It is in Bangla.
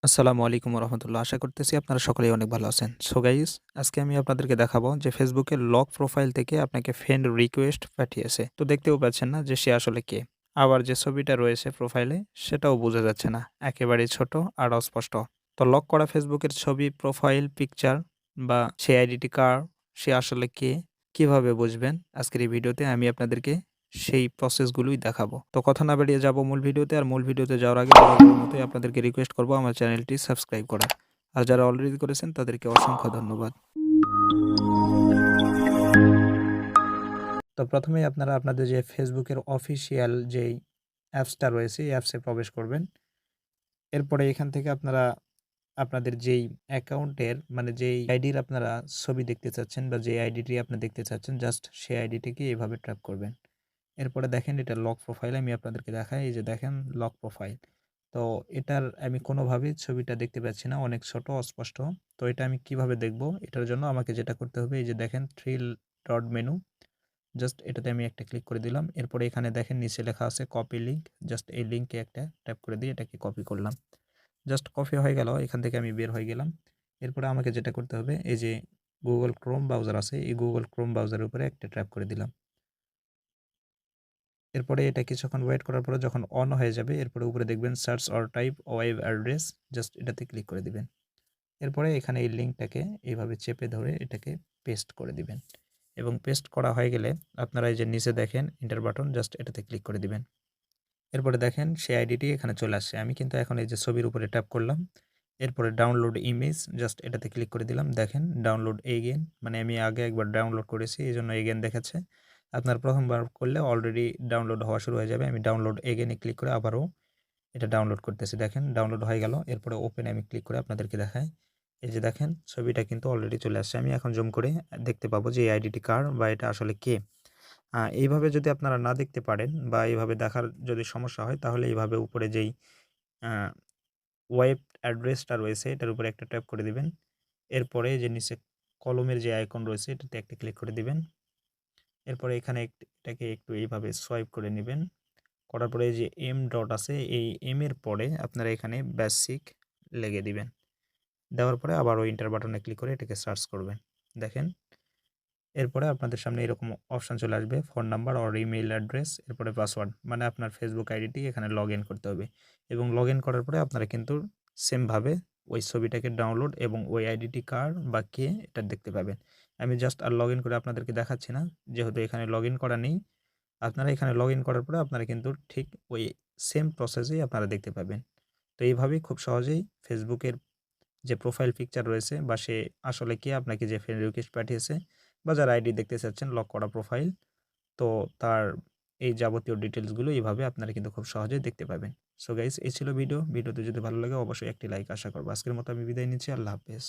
আসসালামু আলাইকুম রহমতুল্লাহ। আশা করতেছি আপনারা সকলেই অনেক ভালো আছেন। সো গাইস, আজকে আমি আপনাদেরকে দেখাবো যে ফেসবুকের লক প্রোফাইল থেকে আপনাকে ফ্রেন্ড রিকোয়েস্ট পাঠিয়েছে। তো দেখতেও পাচ্ছেন না যে সে আসলে কে। আবার যে ছবিটা রয়েছে প্রোফাইলে সেটাও বোঝা যাচ্ছে না। একেবারেই ছোট আর অস্পষ্ট। তো লক করা ফেসবুকের ছবি, প্রোফাইল পিকচার বা সে আইডেন্টি কার্ড, সে আসলে কে, কিভাবে বুঝবেন? আজকের এই ভিডিওতে আমি আপনাদেরকে সেই প্রসেসগুলোই দেখাবো। তো কথা না বাড়িয়ে যাবো মূল ভিডিওতে। আর মূল ভিডিওতে যাওয়ার আগে বরাবরের মতোই আপনাদেরকে রিকোয়েস্ট করবো আমার চ্যানেলটি সাবস্ক্রাইব করার। আর যারা অলরেডি করেছেন তাদেরকে অসংখ্য ধন্যবাদ। তো প্রথমেই আপনারা আপনাদের যে ফেসবুকের অফিসিয়াল যেই অ্যাপসটা রয়েছে এই অ্যাপসে প্রবেশ করবেন। এরপরে এখান থেকে আপনারা আপনাদের যেই অ্যাকাউন্টের মানে যেই আইডির আপনারা ছবি দেখতে চাচ্ছেন বা যে আইডিটি আপনি দেখতে চাচ্ছেন জাস্ট সেই আইডিটিকে এভাবে ট্র্যাপ করবেন। এরপরে দেখেন এটা লক প্রোফাইল আমি আপনাদেরকে দেখাই। এই যে দেখেন লক প্রোফাইল। তো এটার আমি কোনোভাবেই ছবিটা দেখতে পাচ্ছি না, অনেক ছোট অস্পষ্ট। তো এটা আমি কিভাবে দেখব? এটার জন্য আমাকে যেটা করতে হবে, এই যে দেখেন 3 ডট মেনু, জাস্ট এটাতে আমি একটা ক্লিক করে দিলাম। এরপরে এখানে দেখেন নিচে লেখা আছে কপি লিঙ্ক, জাস্ট এই লিঙ্কে একটা ট্যাপ করে দিয়ে এটাকে কপি করলাম। জাস্ট কপি হয়ে গেল, এখান থেকে আমি বের হয়ে গেলাম। এরপরে আমাকে যেটা করতে হবে, এই যে গুগল ক্রোম ব্রাউজার আছে, এই গুগল ক্রোম ব্রাউজারের উপরে একটা ট্যাপ করে দিলাম। এরপরে এটা কিছুক্ষণ ওয়েট করার পরে যখন অন হয়ে যাবে, এরপরে উপরে দেখবেন search or type web address, just এটাতে ক্লিক করে দিবেন। এরপরে এখানে এই লিঙ্কটাকে এইভাবে চেপে ধরে এটাকে পেস্ট করে দিবেন এবং পেস্ট করা হয়ে গেলে আপনারা এই যে নিচে দেখেন এন্টার বাটন, জাস্ট এটাতে ক্লিক করে দিবেন। এরপরে দেখেন সেই আইডিটি এখানে চলে আসছে। আমি কিন্তু এখন এই যে ছবির উপরে ট্যাপ করলাম। এরপরে ডাউনলোড ইমেজ, জাস্ট এটাতে ক্লিক করে দিলাম। দেখেন ডাউনলোড এগেইন, মানে আমি আগে একবার ডাউনলোড করেছি এইজন্য এগেইন দেখাচ্ছে। আপনার প্রথমবার করলে অলরেডি ডাউনলোড হওয়া শুরু হয়ে যাবে। আমি ডাউনলোড এগেইনে ক্লিক করে আবারও এটা ডাউনলোড করতেছি। দেখেন ডাউনলোড হয়ে গেল। এরপরে ওপেনে আমি ক্লিক করে আপনাদেরকে দেখাই। এই যে দেখেন ছবিটা কিন্তু অলরেডি চলে আসছে। আমি এখন জুম করে দেখতে পাবো যে এই আইডিটি কার বা এটা আসলে কে। এইভাবে যদি আপনারা না দেখতে পারেন বা এইভাবে দেখার যদি সমস্যা হয়, তাহলে এইভাবে উপরে যেই আ ওয়েব অ্যাড্রেসটা রয়েছে এটার উপরে একটা ট্যাপ করে দিবেন। এরপরে যে নিচে কলমের যে আইকন রয়েছে এটাতে একটা ক্লিক করে দিবেন। এরপরে এখানে এটাকে একটু এইভাবে সোয়াইপ করে নিবেন। করার পরে এই যে এম ডট আছে, এই এম এর পরে আপনারা এখানে বেসিক লিখে দিবেন। দেওয়ার পরে আবারও এন্টার বাটনে ক্লিক করে এটাকে সার্চ করবেন। দেখেন এরপরে আপনাদের সামনে এরকম অপশন চলে আসবে, phone number or email address, এরপরে পাসওয়ার্ড, মানে আপনার ফেসবুক আইডিটি এখানে লগ ইন করতে হবে এবং লগ ইন করার পরে আপনারা কিন্তু সেমভাবে ওই ছবিটাকে ডাউনলোড এবং ওই আইডিটি কার বা কে এটা দেখতে পাবেন। আমি জাস্ট আর লগ ইন করে আপনাদেরকে দেখাচ্ছি না, যেহেতু এখানে লগ ইন করা নেই। আপনারা এখানে লগ ইন করার পরে আপনারা কিন্তু ঠিক ওই সেম প্রসেসেই আপনারা দেখতে পাবেন। তো এইভাবেই খুব সহজেই ফেসবুকের যে প্রোফাইল পিকচার রয়েছে বা সে আসলে কে, আপনাকে যে ফ্রেন্ড রিকোয়েস্ট পাঠিয়েছে বা যার আইডি দেখতে চাচ্ছেন লক করা প্রোফাইল, তো তার এই যাবতীয় ডিটেলসগুলো এইভাবে আপনারা কিন্তু খুব সহজেই দেখতে পাবেন। সো গাইস, এই ছিল ভিডিওতে যদি ভালো লাগে অবশ্যই একটি লাইক আশা করব। আজকের মতো আমি বিদায় নিচ্ছি। আল্লাহ হাফেজ।